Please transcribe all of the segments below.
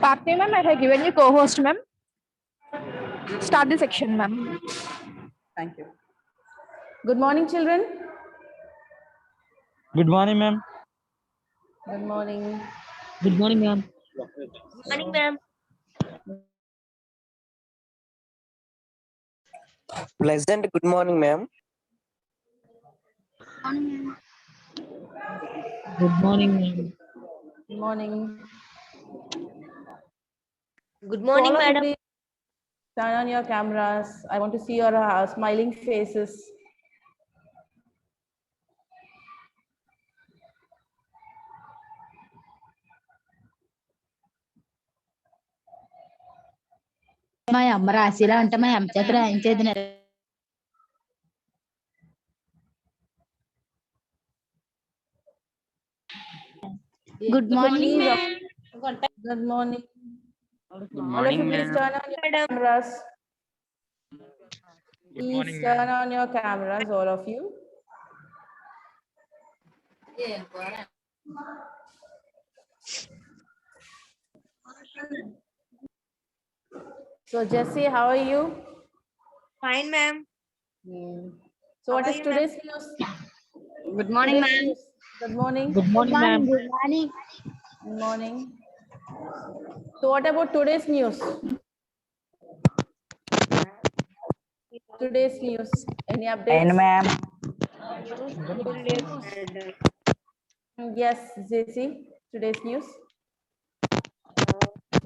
Papni ma'am, I have given you co-host ma'am. Start the section ma'am. Thank you. Good morning, children. Good morning, ma'am. Good morning. Good morning, ma'am. Good morning, ma'am. Pleasant good morning, ma'am. Good morning, ma'am. Good morning. Good So morning, all of you, madam. please turn on your cameras. I want to see your smiling faces. మా అమ్మ రాశిలా అంటే మా అమ్మ చేత రాయించేది good morning Good morning. Good All of you, morning, please ma'am. turn on your cameras. Good Please morning, turn ma'am. on your cameras, all of you. So Jesse, how are you? Fine, ma'am. So what How is are you, today's news? Good morning, Today's ma'am. news. Good morning. Good morning, ma'am. Good morning Good morning. So what about today's news? Today's news. Any updates? ma'am. Yes, Jesse. Today's news.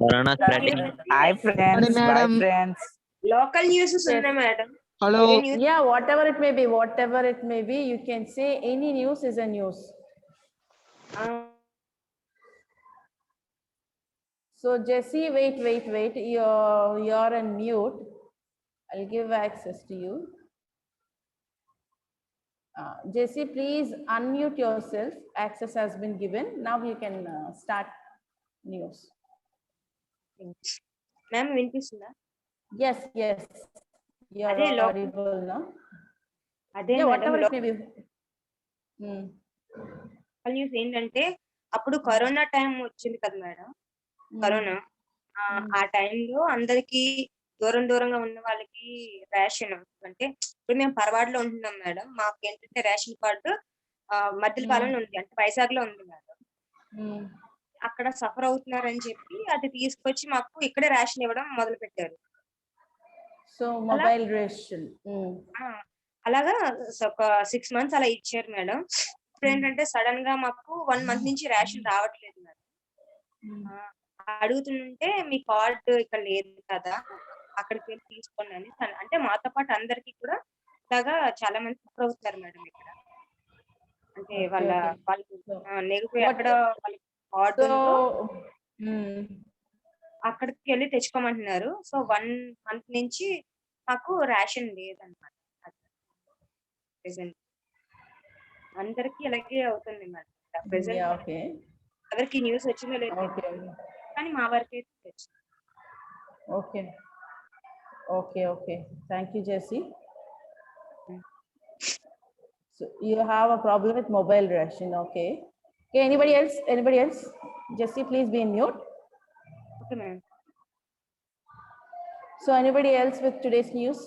Corona spreading. Hi, friends. Bye, madam. friends. Local news is Yes. madam. Hello. Yeah, whatever it may be, you can say any news is a news. So Jesse, wait. You're on mute. I'll give access to you. Jesse, please unmute yourself. Access has been given. Now you can start news. Ma'am, వినిపిస్తుందా? Yes. You're అదే audible now. అదే Yeah, madam, whatever it may be. Local news ఏంటంటే అప్పుడు corona time వచ్చింది కదా madam. Corona ఆ టైంలో అందరికి దూరంగా ఉన్న వాళ్ళకి రేషన్ అంటే ఇప్పుడు మేము పరవాడలో ఉంటున్నాం మేడం. మాకు ఏంటంటే రేషన్ కార్డు మధ్యపాలెంలో ఉంది, అంటే వైజాగ్ లో ఉంది మేడం. అక్కడ సఫర్ అవుతున్నారని చెప్పి అది తీసుకొచ్చి మాకు ఇక్కడే రేషన్ ఇవ్వడం మొదలు పెట్టారు. సో మొబైల్ రేషన్ అలాగా ఒక 6 months అలా ఇచ్చారు మేడం. ఇప్పుడు ఏంటంటే సడన్ గా మాకు 1 month నుంచి రేషన్ రావట్లేదు మేడం. అడుగుతుంటే మీ కార్డు ఇక్కడ లేదు కదా, అక్కడికి వెళ్ళి తీసుకోండి అని. అంటే మాతో పాటు అందరికి కూడా ఇలాగా చాలా మంది సఫర్ అవుతున్నారు మేడం ఇక్కడ. అంటే వాళ్ళు నెగిటివ్ ఎక్కడ వాళ్ళకి కార్డు ఉందో అక్కడికి వెళ్ళి తెచ్చుకోమంటున్నారు. సో 1 month నుంచి మాకు రేషన్ లేదన్నమాట. అందరికి ఇలాగే అవుతుంది మేడం. ప్రెసెంట్ ఎవరికి న్యూస్ వచ్చిందో లేదు, కానీ మా వరకు అయితే వచ్చింది. Okay. Thank you, Jesse. So you have a problem with mobile ration, okay? Anybody else? Jesse, please be in mute. Okay, ma'am. So anybody else with today's news?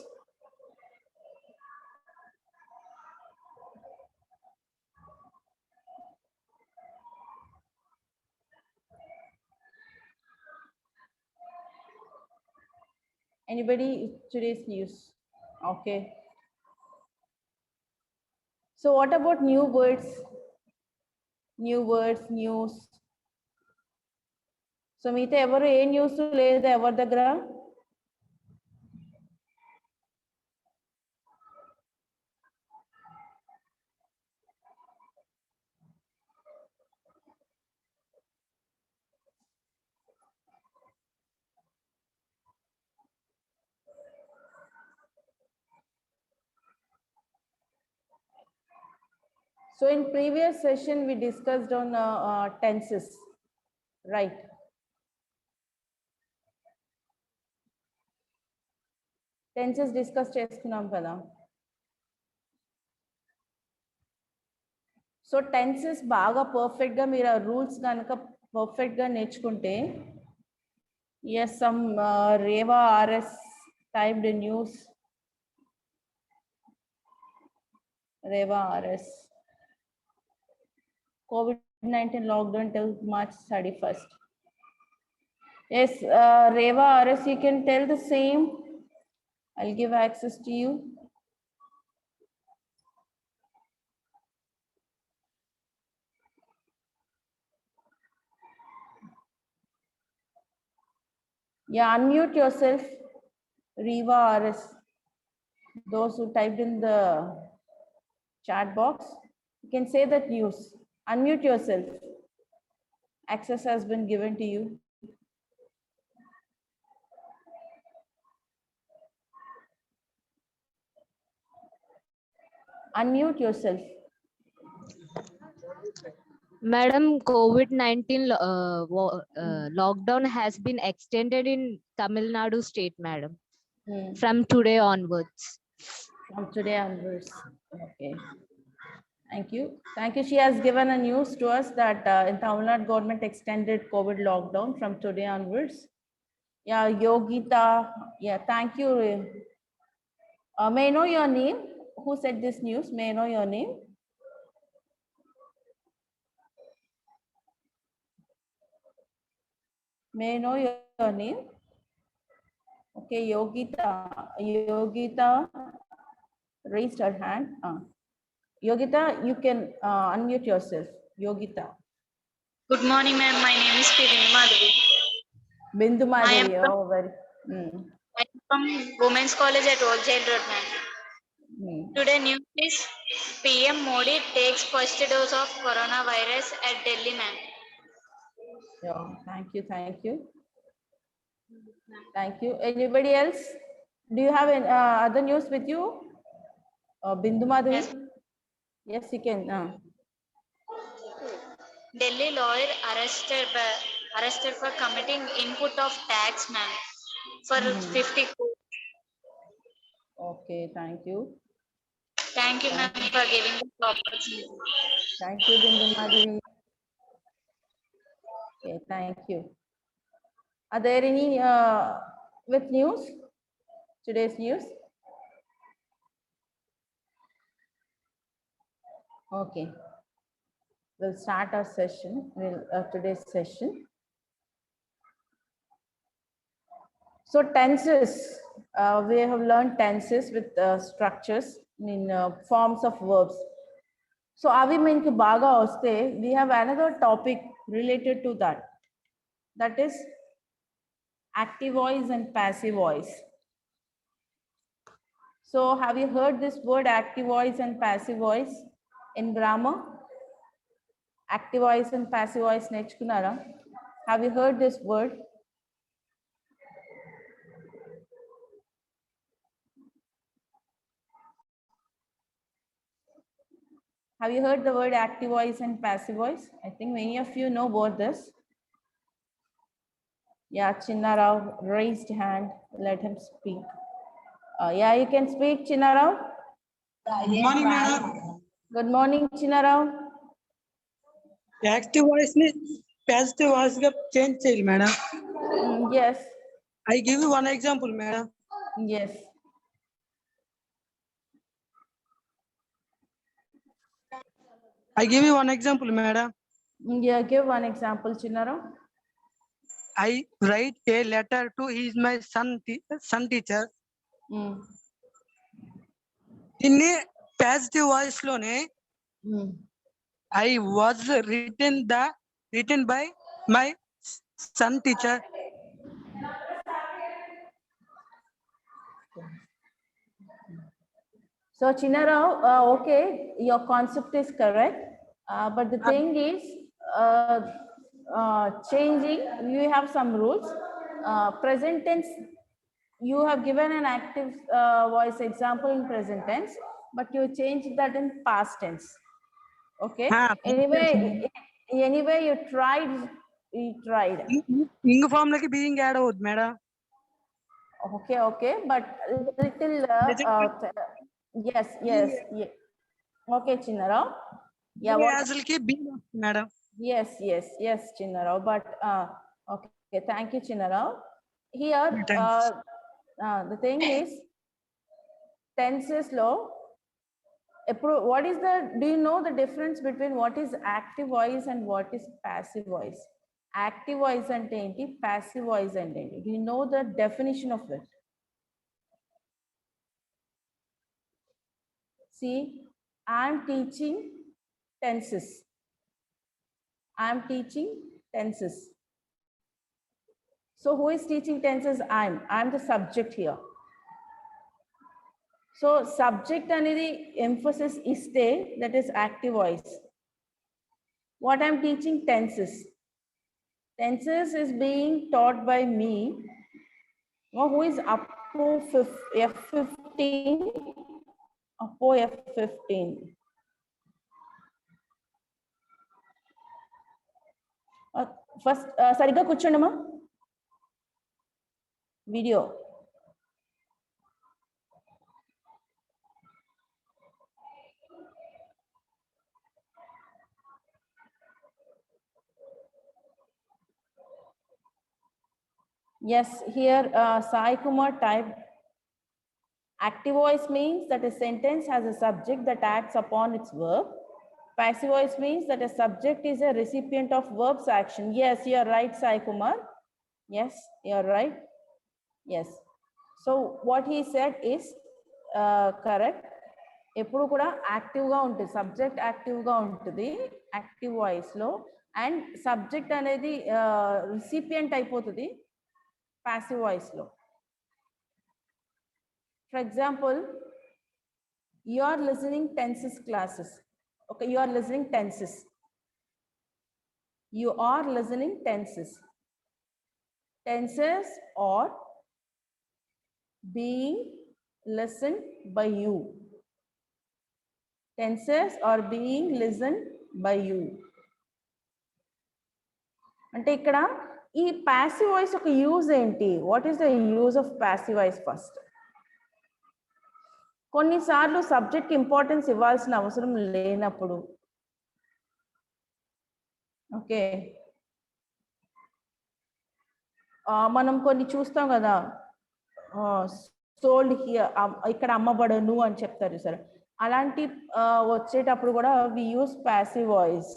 Anybody today's news? Okay. So what about new words, news? So మీతో ఎవరు ఏ news లేదా ఎవరి దగ్గర? So in previous session, we discussed on tenses, right? Tenses discuss చేసుకున్నాం కదా. So tenses బాగా perfect గా మీరు రూల్స్ కనుక పర్ఫెక్ట్ గా నేర్చుకుంటే, yes, some Reva RS typed in news. Reva RS. COVID-19 lockdown till March 31st. Yes, Reva RS, you can tell the same. I'll give access to you. Yeah, unmute yourself, Reva RS. Those who typed in the chat box, you can say that news. Unmute yourself. Access has been given to you. Unmute yourself. Madam, COVID-19 lockdown has been extended in Tamil Nadu state, madam, from today onwards. From today onwards. Okay. Thank you. Thank you. She has given a news to us that in Tamil Nadu government extended COVID lockdown from today onwards. Yeah, Yogita. Yeah, thank you. May I know your name? Who said this news? May I know your name? May I know your name? Okay, Yogita. Yogita raised her hand. Yogita, you can unmute yourself. Yogita. Good morning, ma'am. My name is Bindu Madhavi. Bindu Madhavi. from- Oh, very. I am from Women's College at Old Jail Road, ma'am. Today news is PM Modi takes first dose of coronavirus at Delhi, ma'am. Yeah, thank you, thank you. Thank you. Anybody else? Do you have any, other news with you? Bindu Madhavi? Yes. Yes, you can. Delhi lawyer arrested for committing input of tax, ma'am, for 50 crore. Okay, thank you. Thank you, ma'am, for giving the opportunity. Thank you, Bindu Madhavi. Okay, thank you. Are there any with news? Today's news? Okay. We'll start our session. Today's session. So tenses, we have learned tenses with structures in forms of verbs. So avi menki baga oste, we have another topic related to that. That is active voice and passive voice. So have you heard this word active voice and passive voice in grammar? Active voice and passive voice nechukunnara? Have you heard this word? Have you heard the word active voice and passive voice? I think many of you know both this. Yeah, Chinnarao raised hand. Let him speak. Yeah, you can speak, Chinnarao. Good morning, madam. Good morning, Chinnarao. Active voice ni passive voice ga change cheyali, madam. Yes. I give you one example, madam. Yes. I give you one example, madam. Yeah, give one example, Chinnarao. I write a letter to my son teacher. Inni passive voice lone I was written by my son teacher. So Chinnarao, okay, your concept is correct, but the thing is, changing, you have some rules. Present tense, you have given an active voice example in present tense, but you changed that in past tense. Okay. Ah, Anyway, you tried. Ing form లకి being add అవుద్ది madam. Okay, but little yes. Okay, Chinnarao. Yeah, what? యాజులకి being madam. Yes, Chinnarao. But okay, thank you, Chinnarao. Here, the thing is, tenses law. What is do you know the difference between what is active voice and what is passive voice? Active voice ante enti, passive voice ante enti? Do you know the definition of it? See, I am teaching tenses. So who is teaching tenses? I'm the subject here. So subject anedi emphasis iste, that is active voice. What I'm teaching tenses. Tenses is being taught by me, who is up to F15. First, Sarika kuchundama. Video. Yes, here Sai Kumar typed, active voice means that a sentence has a subject that acts upon its verb. Passive voice means that a subject is a recipient of verb's action. Yes, you are right, Sai Kumar. Yes, you are right. Yes. So what he said is correct. ఎప్పుడు కూడా యాక్టివ్గా ఉంటుంది, subject యాక్టివ్గా ఉంటుంది active వాయిస్లో, and subject అనేది recipient అయిపోతుంది passive voice lo. For example, you are listening tenses classes. Okay, you are listening tenses. Tenses are being listened by you. Tenses are being listened by you. అంటే ఇక్కడ ఈ passive voice ఒక use ఏంటి? What is the use of passive voice first? కొన్నిసార్లు subject importance ఇవ్వాల్సిన అవసరం లేనప్పుడు, okay, మనం కొన్ని చూస్తాం కదా, సోల్డ్ హియర్, ఇక్కడ అమ్మబడను అని చెప్తారు సార్, అలాంటి వచ్చేటప్పుడు కూడా we use passive voice.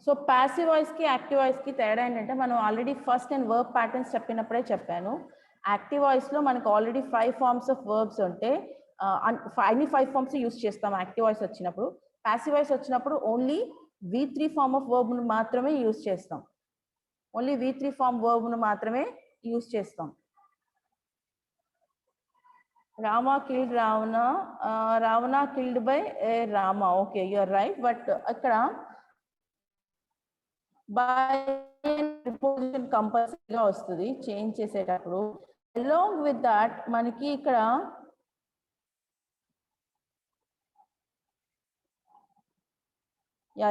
So passive వాయిస్కి యాక్టివ్ వాయిస్కి తేడా ఏంటంటే, మనం ఆల్రెడీ ఫస్ట్ నేను వర్బ్ ప్యాటర్న్స్ చెప్పినప్పుడే చెప్పాను. యాక్టివ్ వాయిస్లో మనకు ఆల్రెడీ 5 ఫార్మ్స్ ఆఫ్ వర్బ్స్ ఉంటే అన్ని 5 ఫార్మ్స్ యూస్ చేస్తాం యాక్టివ్ వాయిస్ వచ్చినప్పుడు. ప్యాసివ్ వాయిస్ వచ్చినప్పుడు ఓన్లీ V3 ఫార్మ్ ఆఫ్ వర్బ్ను మాత్రమే యూస్ చేస్తాం. ఓన్లీ V3 ఫార్మ్ వర్బ్ను మాత్రమే యూస్ చేస్తాం. Rama killed Ravana. Ravana killed by Rama. Okay, you are right. But akkada by preposition compulsory ga vastudi change chesetappudu. Along with that manaki ikkada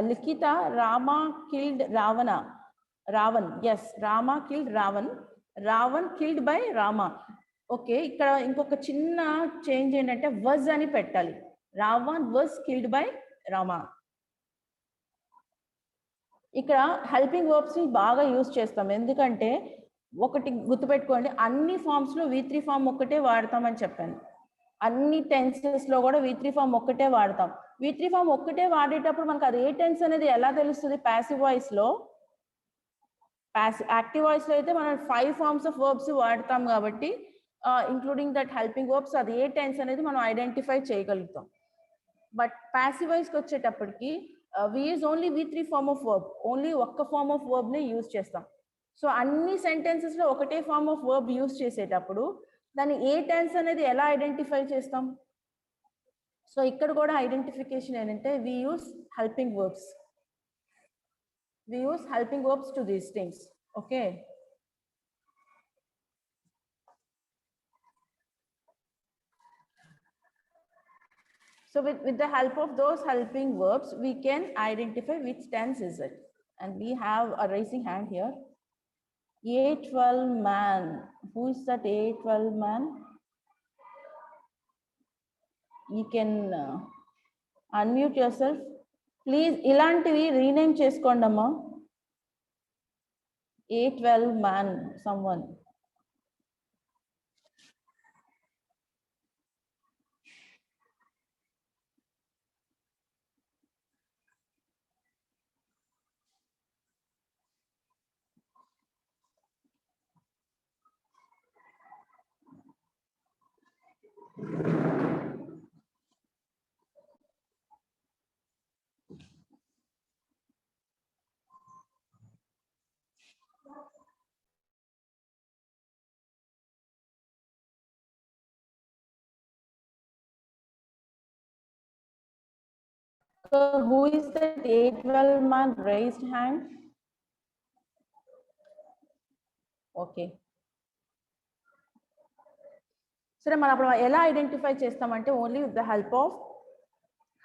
Likita, Rama killed Ravana. Ravan, yes, Rama killed Ravan. Ravan killed by Rama. Okay, ఇక్కడ ఇంకొక చిన్న change ఏంటంటే was అని పెట్టాలి. Ravan was killed by Rama. ఇక్కడ helping verbs ని బాగా use చేస్తాం, ఎందుకంటే ఒకటి గుర్తుపెట్టుకోండి, అన్ని ఫార్మ్స్ లో V3 ఫార్మ్ ఒక్కటే వాడతామని చెప్పాను. అన్ని టెన్సెస్ లో కూడా V3 ఫార్మ్ ఒక్కటే వాడతాం. V3 ఫార్మ్ ఒక్కటే వాడేటప్పుడు మనకు అది ఏ టెన్స్ అనేది ఎలా తెలుస్తుంది? ప్యాసివ్ వాయిస్ లో. యాక్టివ్ వాయిస్ లో అయితే మనం 5 ఫార్మ్స్ ఆఫ్ వర్బ్స్ వాడతాం కాబట్టి ఇంక్లూడింగ్ దట్ హెల్పింగ్ వర్బ్స్, అది ఏ టెన్స్ అనేది మనం ఐడెంటిఫై చేయగలుగుతాం. బట్ ప్యాసివ్ వాయిస్కి వచ్చేటప్పటికి we use only V3 form of verb, only ఒక్క ఫార్మ్ ఆఫ్ వర్బ్ని యూజ్ చేస్తాం. సో అన్ని సెంటెన్సెస్లో ఒకటే ఫార్మ్ ఆఫ్ వర్బ్ యూజ్ చేసేటప్పుడు దాన్ని ఏ టెన్స్ అనేది ఎలా ఐడెంటిఫై చేస్తాం? సో ఇక్కడ కూడా ఐడెంటిఫికేషన్ ఏంటంటే we use helping verbs. We use helping verbs to these things. Okay. So with the help of those helping verbs, we can identify which tense is it. And we have a raising hand here. A12 man. Who is that A12 man? You can unmute yourself. Please, ilantivi rename cheskondamma. A12 man, someone. So who is that A12 man raised hand? Okay. So మనం అప్పుడు ఎలా identify చేస్తామంటే only with the help of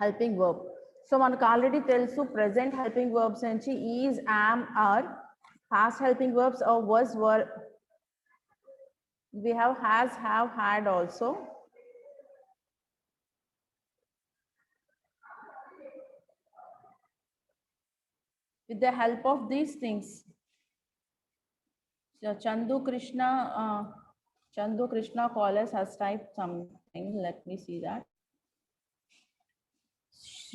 helping verb. So మనకు already తెలుసు present helping verbs నుంచి is, am, are. Past helping verbs are was, were. We have has, have, had also. With the help of these things, so Chandu Krishna Collis has typed something. Let me see that.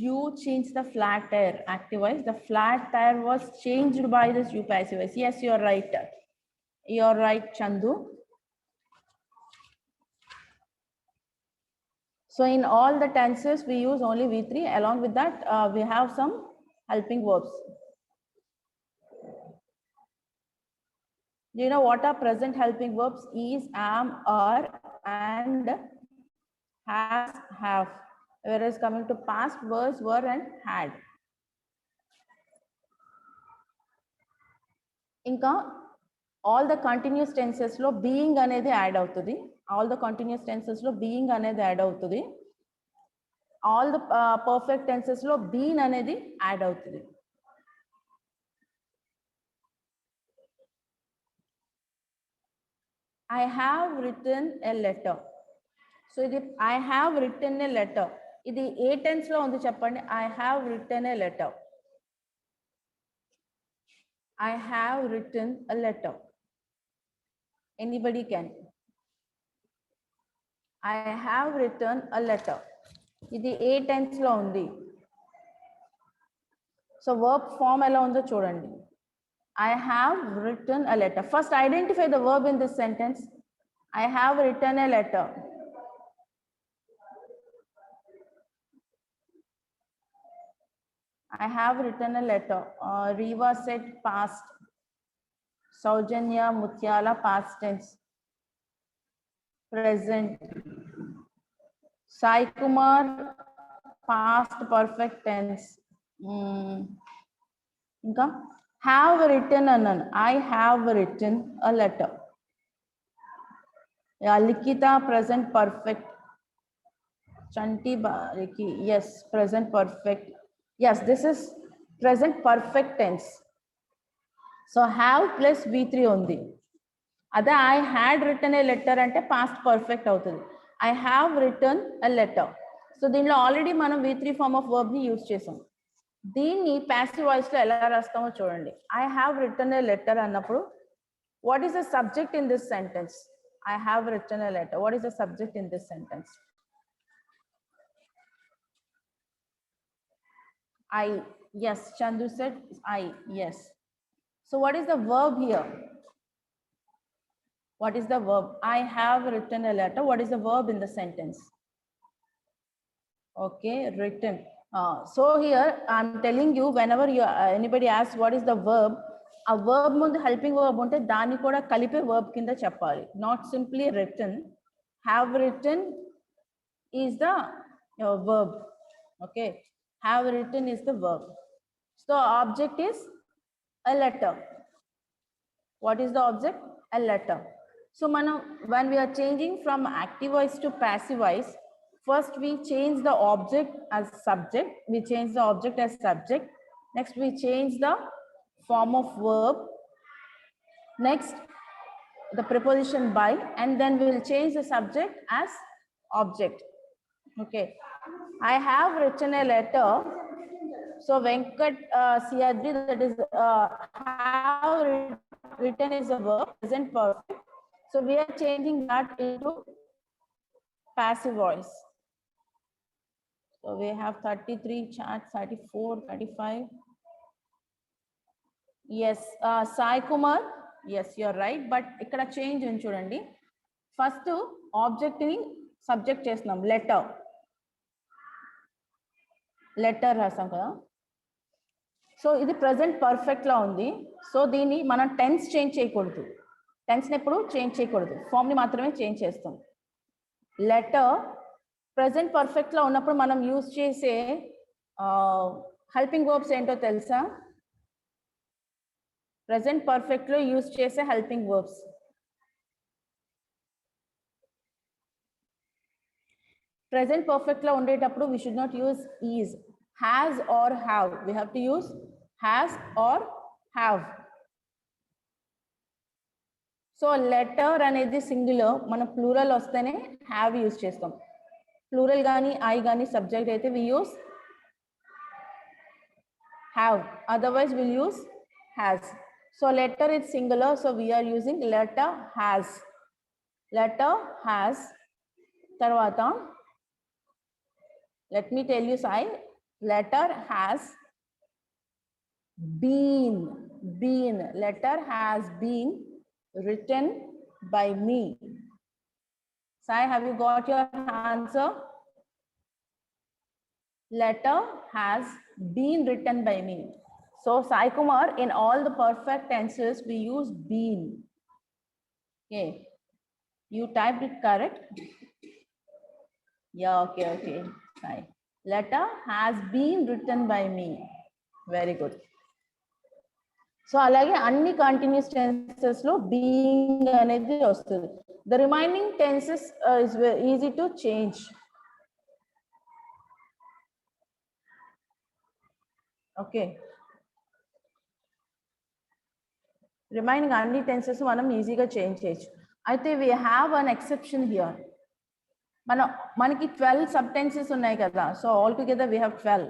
You changed the flat tire. Active voice. The flat tire was changed by this you passive voice. Yes, you're right. You're right, Chandu. So in all the tenses, we use only V3. Along with that, we have some helping verbs. Do you know what are present helping verbs? Is, am, are, and has, have. Whereas coming to past, was, were, and had. Inka all the continuous tenses lo being anedi add avutadi. All the continuous tenses lo being anedi add avutadi. All the perfect tenses lo been anedi add avutadi. I have written a letter. So I have written a letter. Idi A tense లో ఉంది చెప్పండి. I have written a letter. I have written a letter. Anybody can. I have written a letter. Idi A tense లో ఉంది. So verb form ఎలా ఉందో చూడండి. I have written a letter. First identify the verb in this sentence. I have written a letter. I have written a letter. Riva said past. Saujanya Mutyala past tense. Present. Sai Kumar past perfect tense. Inka have written anan. I have written a letter. Likita present perfect. Chanti Bariki, yes, present perfect. Yes, this is present perfect tense. So have plus V3 undi. Ada I had written a letter ante past perfect avutadi. I have written a letter. So దీనిలో already మనం V3 form of verb ని use చేసాం. దీన్ని passive voice లో ఎలా రాస్తామో చూడండి. I have written a letter అన్నప్పుడు what is the subject in this sentence? I have written a letter. What is the subject in this sentence? I. Yes, Chandu said I. Yes. So what is the verb here? What is the verb? I have written a letter. What is the verb in the sentence? Okay, written. So here I'm telling you, whenever you anybody asks what is the verb, a verb mundu helping verb unte dani kuda kalipe verb kinda cheppali. Not simply written. Have written is the your verb. Okay, have written is the verb. So object is a letter. What is the object? A letter. So when we are changing from active voice to passive voice, first we change the object as subject. We change the object as subject. Next we change the form of verb. Next the preposition by, and then we will change the subject as object. Okay, I have written a letter. So Venkat Siadri, that is have written is a verb, present perfect. So we are changing that into passive voice. So we have 33 chats, 34, 35. Yes, Sai Kumar, yes, you're right. But ikkada change ఉంది చూడండి. First object ni subject చేస్తున్నాం, letter. Letter రాసాం కదా. So ఇది present perfect లా ఉంది. So దీన్ని మనం tense change చేయకూడదు. టెన్స్ ని ఎప్పుడు చేంజ్ చేయకూడదు, ఫామ్ ని మాత్రమే చేంజ్ చేస్తాం. లెటర్ ప్రెసెంట్ పర్ఫెక్ట్ లా ఉన్నప్పుడు మనం యూజ్ చేసే హెల్పింగ్ వర్బ్స్ ఏంటో తెలుసా? ప్రెసెంట్ పర్ఫెక్ట్ లో యూజ్ చేసే హెల్పింగ్ వర్బ్స్ ప్రెసెంట్ పర్ఫెక్ట్ లో ఉండేటప్పుడు we should not use is, has or have. We have to use has or have. So letter అనేది సింగులర్, మన ప్లూరల్ వస్తేనే హ్యావ్ యూజ్ చేస్తాం. ప్లూరల్ కానీ ఐ కానీ సబ్జెక్ట్ అయితే we use have, otherwise we'll use has. So letter is singular, so we are using letter has. Letter has. Tarvata, let me tell you, Sai, letter has been, letter has been written by me. Sai, have you got your answer? Letter has been written by me. So Sai Kumar, in all the perfect tenses we use been. Okay, you typed it correct. Yeah, okay. Sai, letter has been written by me. Very good. So alage anni continuous tenses lo being anedi vastundi. The remaining tenses is very easy to change. Okay, remaining anni tenses manam easy ga change cheyochu. Aithe we have an exception here. మనకి 12 subtenses ఉన్నాయి కదా. So all together we have 12,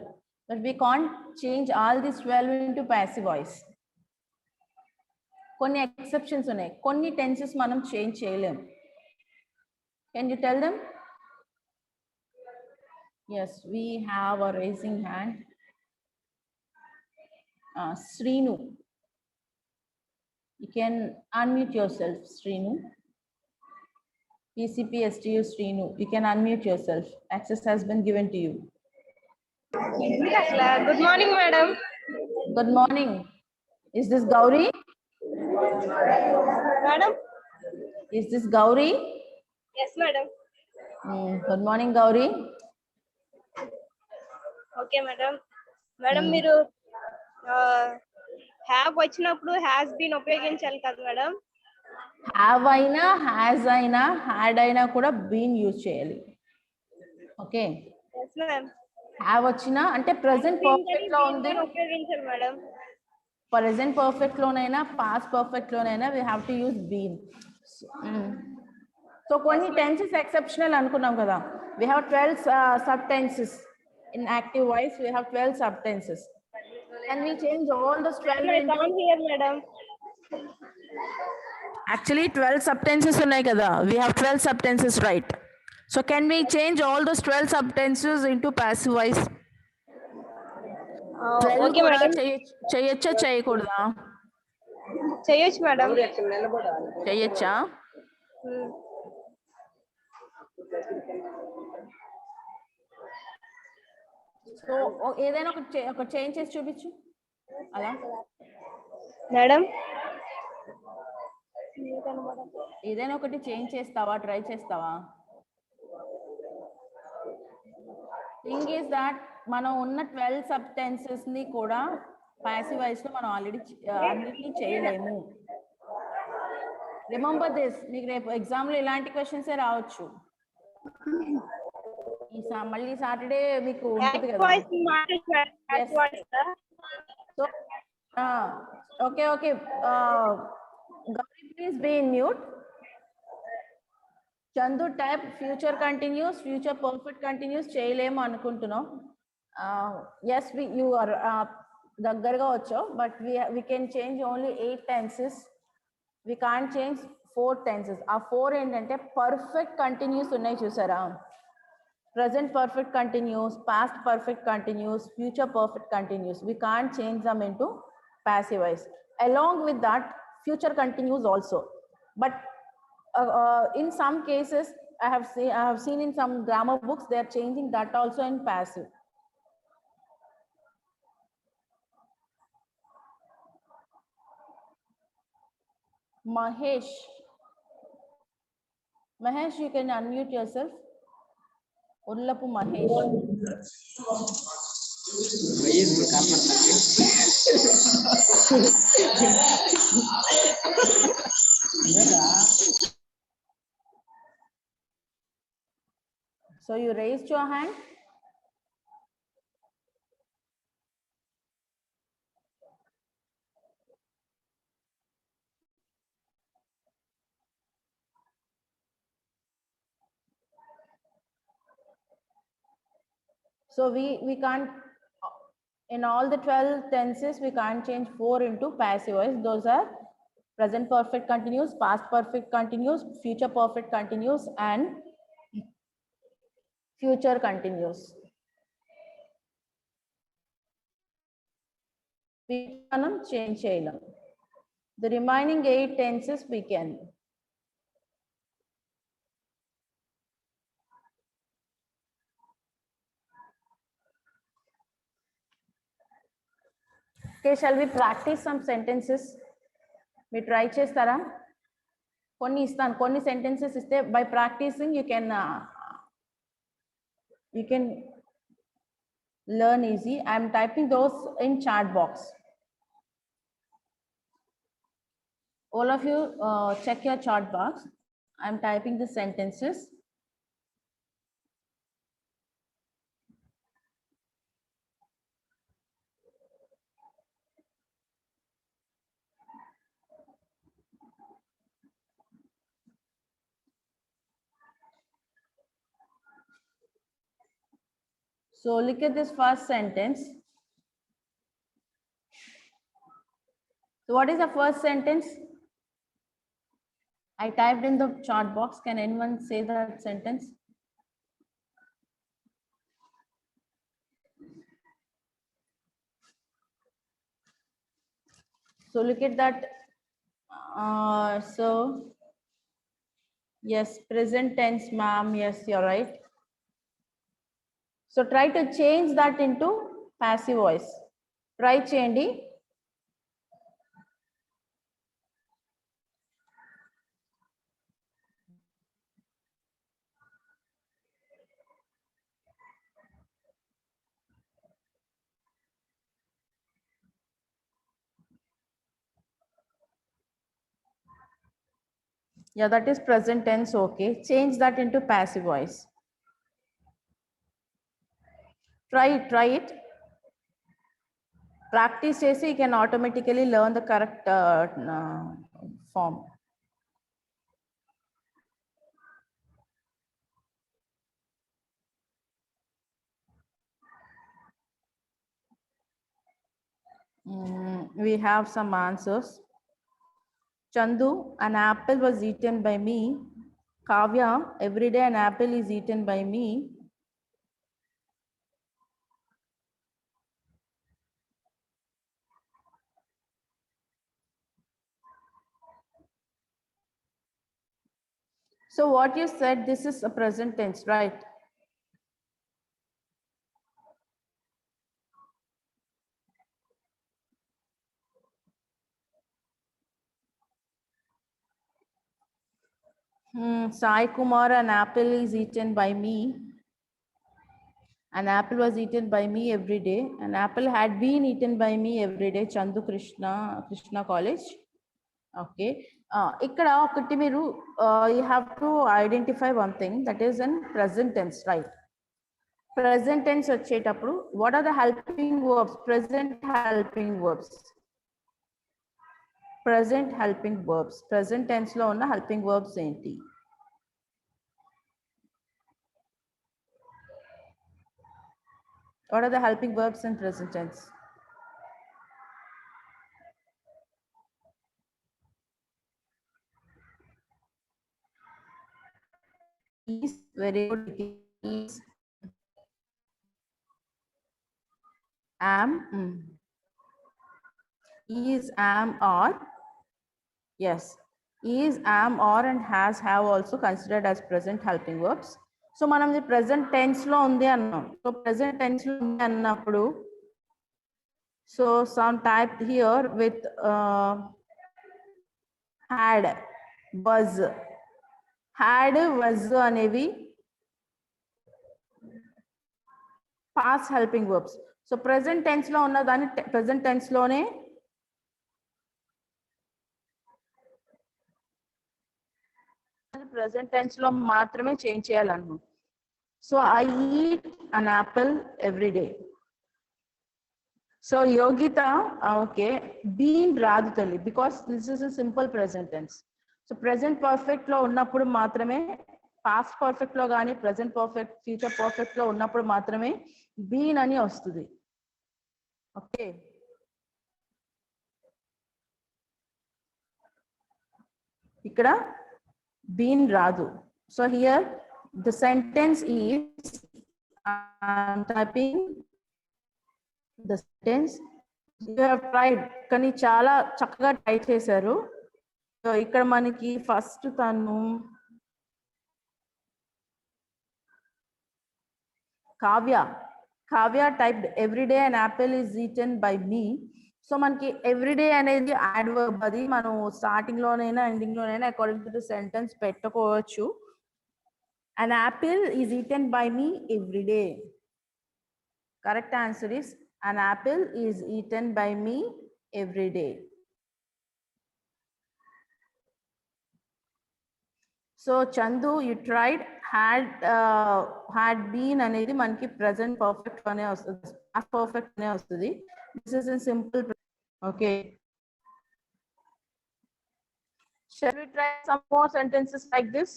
but we can't change all these 12 into passive voice. కొన్ని exceptions ఉన్నాయి, కొన్ని tenses మనం change చేయలేం. Can you tell them? Yes, we have a raising hand. Srinu, you can unmute yourself. Srinu, PCPSTU Srinu, you can unmute yourself. Access has been given to you. Good morning, madam. Good morning. Is this Gauri? Madam? Is this Gauri? Yes, madam. Good morning, Gauri. Okay, madam. Madam, మీరు have వచ్చినప్పుడు has been ఉపయోగించాలి కదా madam? Have అయినా, has అయినా, had అయినా కూడా been use చేయాలి. Okay, Yes, ma'am. have వచ్చినా అంటే ప్రెసెంట్ పర్ఫెక్ట్ లో ఉంది, ఉపయోగించాలి మేడం. ప్రెసెంట్ పర్ఫెక్ట్ లోనైనా పాస్ట్ పర్ఫెక్ట్ లోనైనా we have to use been. So కొన్ని టెన్సెస్ ఎక్సెప్షనల్ అనుకున్నాం కదా. We have 12 subtenses. In active voice we have 12 subtenses. Can we change all the 12 I can't hear, madam. Actually 12 subtenses ఉన్నాయి కదా. We have 12 subtenses, right? So can we change all those 12 subtenses into passive voice? Okay, madam. చేయొచ్చా చేయకూడదా? చేయొచ్చు madam. చేయొచ్చా? So ఏదైనా ఒక change చేసి చూపించు అలా. మేడం, ఏదైనా ఒకటి చేంజ్ చేస్తావా, ట్రై చేస్తావా? థింగ్ ఈస్ దాట్ మనం ఉన్న 12 సబ్టెన్సెస్ ని కూడా పాసివ్ వాయిస్ లో మనం ఆల్రెడీ అన్నిటినీ చేయలేము. Remember this. మీకు రేపు ఎగ్జామ్ లో ఇలాంటి క్వశ్చన్స్ రావచ్చు. మళ్ళీ సాటర్డే మీకు ఉంటుంది కదా. So okay okay Gauri please be in mute. Chandu type future continuous, future perfect continuous చేయలేము అనుకుంటున్నాం. ఎస్ యు ఆర్ దగ్గరగా వచ్చావు, but we can change only 8 tenses. We can't change 4 tenses. ఆ 4 ఏంటంటే పర్ఫెక్ట్ కంటిన్యూస్ ఉన్నాయి చూసారా, present perfect continuous, past perfect continuous, future perfect continuous. We can't change them into passive voice. Along with that, future continuous also. But in some cases, I have seen in some grammar books, they are changing that also in passive. Mahesh, you can unmute yourself. Ullapu Mahesh. So you raised your hand. So we can't, in all the 12 tenses, we can't change 4 into passive voice. Those are present perfect continuous, past perfect continuous, future perfect continuous, and future continuous. We can change cheyalem. The remaining 8 tenses we can. Okay, shall we practice some sentences? We try chestara. Konni istan, konni sentences iste, by practicing you can learn easy. I am typing those in chat box. All of you check your chat box. I am typing the sentences. So look at this first sentence. So what is the first sentence? I typed in the chat box. Can anyone say that sentence? So look at that. So yes, present tense, ma'am. Yes, you're right. So try to change that into passive voice. Try changing. Yeah, that is present tense. Okay, change that into passive voice. Try it. Practice chesi, you can automatically learn the correct form. We have some answers. Chandu, an apple was eaten by me. Kavya, every day an apple is eaten by me. So what you said, this is a present tense, right? Sai Kumar, an apple is eaten by me. An apple was eaten by me every day. An apple had been eaten by me every day. Chandu Krishna College. Okay. Ikkada okati meeru you have to identify one thing, that is in present tense, right? Present tense వచ్చేటప్పుడు what are the helping verbs? Present helping verbs. Present helping verbs. Present tense లో ఉన్న helping verbs ఏంటి? What are the helping verbs in present tense? Is, very good. Is, am, is, am, or, yes, is, am, or, and has, have also considered as present helping verbs. So మనం the present tense లో ఉంది అన్నాం. So present tense లో ఉంది అన్నప్పుడు, so some type here with had, was, అనేవి past helping verbs. So present tense లో ఉన్న దాన్ని present tense లోనే present tense లో మాత్రమే చేంజ్ చేయాలన్నా. So I eat an apple every day. So Yogita, okay, being రాదు తల్లి, because this is a simple present tense. So present perfect లో ఉన్నప్పుడు మాత్రమే, past perfect లో కానీ present perfect, future perfect లో ఉన్నప్పుడు మాత్రమే been అని వస్తుంది. ఓకే, ఇక్కడ been రాదు. So here the sentence is, I'm typing the sentence. You have tried, కానీ చాలా చక్కగా ట్రై చేశారు. సో ఇక్కడ మనకి ఫస్ట్ తను Kavya typed everyday an apple is eaten by me. So మనకి ఎవ్రీడే అనేది యాడ్ వర్బ్, అది మనం స్టార్టింగ్ లోనైనా ఎండింగ్ లోనైనా అకార్డింగ్ టు ద సెంటెన్స్ పెట్టుకోవచ్చు. An apple is eaten by me every day. Correct answer is an apple is eaten by me every day. So Chandu, you tried, had been అనేది మనకి present perfect అనే వస్తుంది, past perfect అనే వస్తుంది. This is a simple, okay. Shall we try some more sentences like this?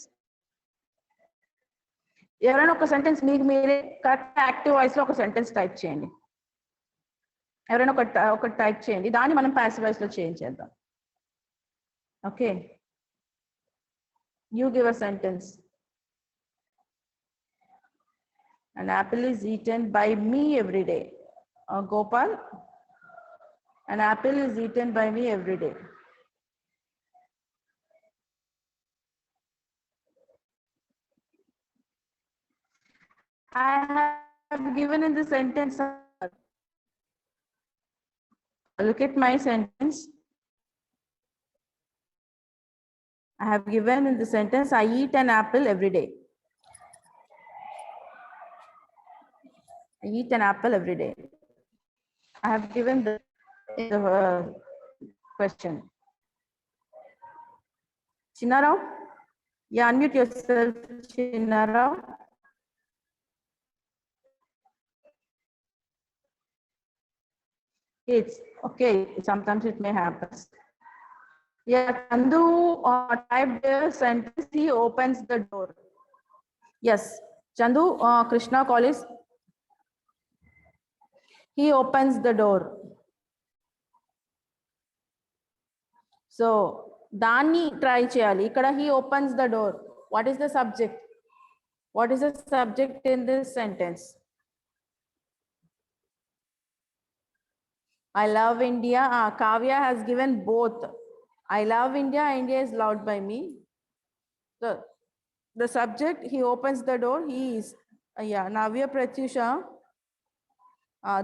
ఎవరైనా ఒక sentence మీకు మీరే కరెక్ట్ యాక్టివ్ వాయిస్ లో ఒక సెంటెన్స్ టైప్ చేయండి. ఎవరైనా ఒక టైప్ చేయండి, దాన్ని మనం ప్యాసివ్ వాయిస్ లో చేంజ్ చేద్దాం. Okay, you give a sentence. An apple is eaten by me every day. Gopal, an apple is eaten by me every day. I have given in the sentence, look at my sentence. I have given in the sentence, I eat an apple every day. I eat an apple every day. I have given the question. Chinnarao, yeah, unmute yourself, Chinnarao. It's okay, sometimes it may happen. Yeah, Chandu typed the sentence, he opens the door. Yes, Chandu, Krishna College, he opens the door. So Dani try cheyali, ikkada he opens the door. What is the subject? What is the subject in this sentence? I love India. Kavya has given both. I love India, India is loved by me. The subject, he opens the door, he is, yeah, Navya Pratyusha,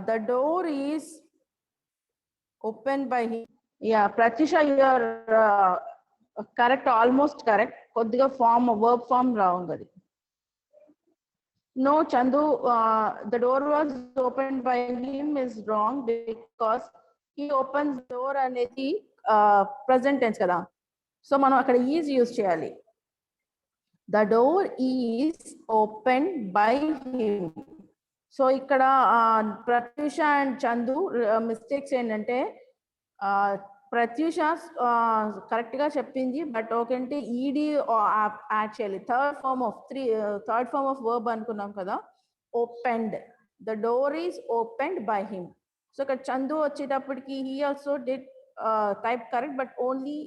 the door is opened by him. Yeah, Pratyusha, you are correct, almost correct. Koddiga form, verb form wrong. No, Chandu, the door was opened by him is wrong because he opens door అనేది present tense కదా. So మనం అక్కడ is use చేయాలి. The door is opened by him. So ఇక్కడ Pratyusha and Chandu mistakes ఏంటంటే Pratyusha correct గా చెప్పింది but ఒకంటే ఈడి యాడ్ చేయాలి. థర్డ్ ఫార్మ్ ఆఫ్ వర్బ్ అనుకున్నాం కదా, opened. The door is opened by him. So ఇక్కడ చందు వచ్చేటప్పటికి he also did type correct but only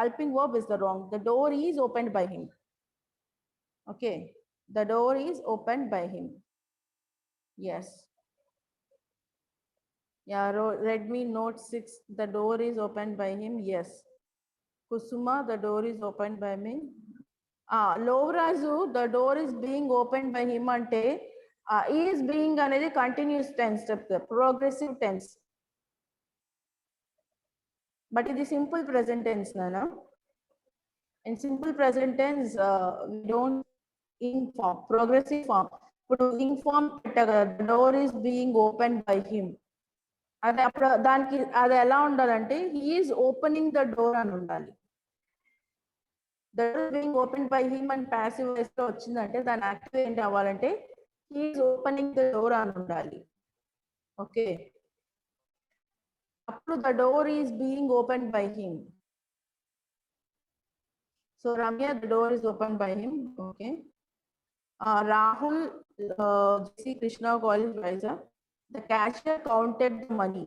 helping verb is the wrong. The door is opened by him. Okay, the door is opened by him. Yes. Yeah, Redmi Note 6, the door is opened by him. Yes. Kusuma, the door is opened by me. Lovraju, the door is being opened by him ante is being anedi continuous tense, the progressive tense. But it is simple present tense na. In simple present tense, we don't inform, progressive form. Inform, the door is being opened by him. అది అప్పుడు దానికి అది ఎలా ఉండాలంటే he is opening the door అని ఉండాలి. The door is being opened by him and passive voice లో వచ్చిందంటే దాని యాక్టివ్ ఏంటి అవ్వాలంటే he is opening the door అని ఉండాలి. ఓకే, అప్పుడు the door is being opened by him. So Ramya, the door is opened by him. Okay. Rahul, JC Krishna College Advisor, the cashier counted the money.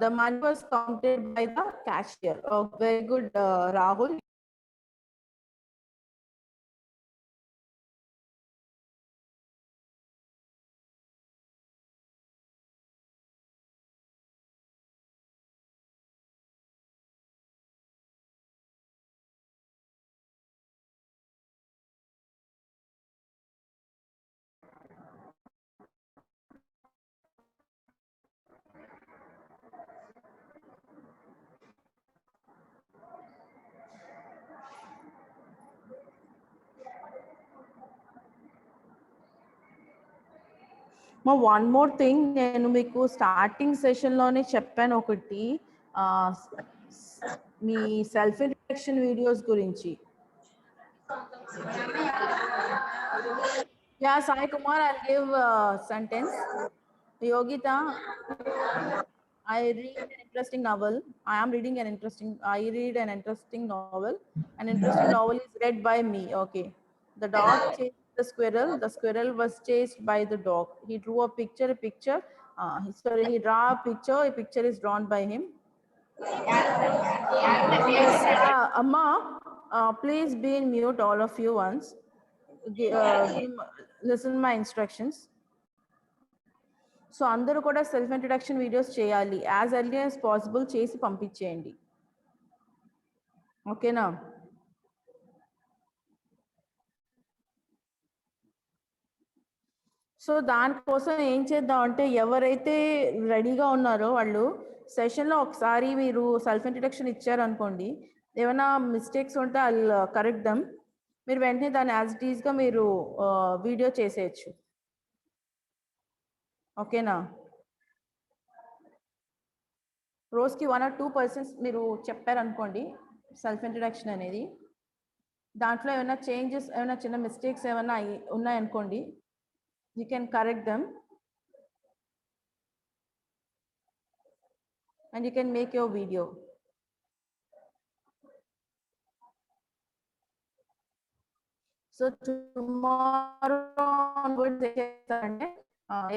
The money was counted by the cashier. Oh, very good, Rahul. One more thing, నేను మీకు starting సెషన్లోనే చెప్పాను ఒకటి, మీ self introduction videos గురించి. Yeah Sai Kumar, I give sentence. Yogita, I read an interesting novel. I read an interesting novel. An interesting novel is read by me. Okay. The dog chased the squirrel. The squirrel was chased by the dog. He drew a picture. He draw a picture is drawn by him. Amma, please be in mute, all of you once. Listen my instructions. So అందరూ కూడా self introduction videos చేయాలి, as early as possible చేసి పంపించేయండి. ఓకేనా? So దానికోసం ఏం చేద్దాం అంటే, ఎవరైతే రెడీగా ఉన్నారో వాళ్ళు సెషన్లో ఒకసారి మీరు సెల్ఫ్ ఇంట్రడక్షన్ ఇచ్చారనుకోండి, ఏమైనా మిస్టేక్స్ ఉంటే వాళ్ళు కరెక్ట్ దమ్, మీరు వెంటనే దాన్ని యాజ్ ఇట్ ఈస్గా మీరు వీడియో చేసేయచ్చు. ఓకేనా? రోజుకి 1 or 2% మీరు చెప్పారనుకోండి సెల్ఫ్ ఇంట్రడక్షన్ అనేది, దాంట్లో ఏమైనా చేంజెస్, ఏమైనా చిన్న మిస్టేక్స్ ఏమైనా ఉన్నాయనుకోండి, you can correct them and you can make your video. So tomorrow onwards ఏం చేస్తారంటే,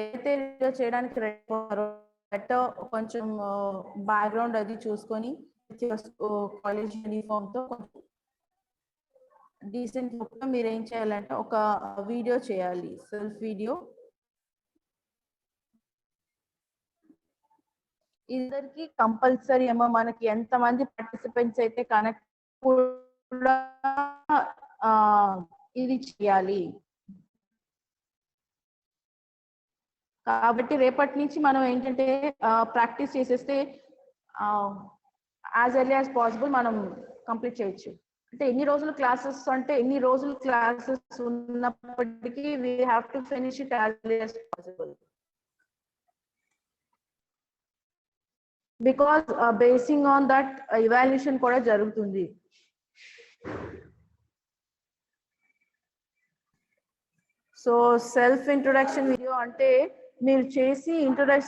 ఏదైతే వీడియో చేయడానికి రెడీ అయ్యారో కొంచెం బ్యాక్గ్రౌండ్ అది చూసుకొని కాలేజ్ యూనిఫామ్తో కొంచెం డీసెంట్ లుక్గా మీరు ఏం చేయాలంటే ఒక వీడియో చేయాలి, సెల్ఫ్ వీడియో. ఇద్దరికి కంపల్సరీ ఏమో, మనకి ఎంతమంది పార్టిసిపెంట్స్ అయితే కనెక్ట్ కూడా ఇది చేయాలి. కాబట్టి రేపటి నుంచి మనం ఏంటంటే ప్రాక్టీస్ చేసేస్తే యాజ్ ఎర్లీ యాజ్ పాసిబుల్ మనం కంప్లీట్ చేయొచ్చు. అంటే ఎన్ని రోజులు క్లాసెస్ అంటే ఎన్ని రోజులు క్లాసెస్ ఉన్నప్పటికీ we have to finish it as early as possible. Because basing on that evaluation కూడా జరుగుతుంది. సో సెల్ఫ్ ఇంట్రొడక్షన్ వీడియో అంటే మీరు చేసి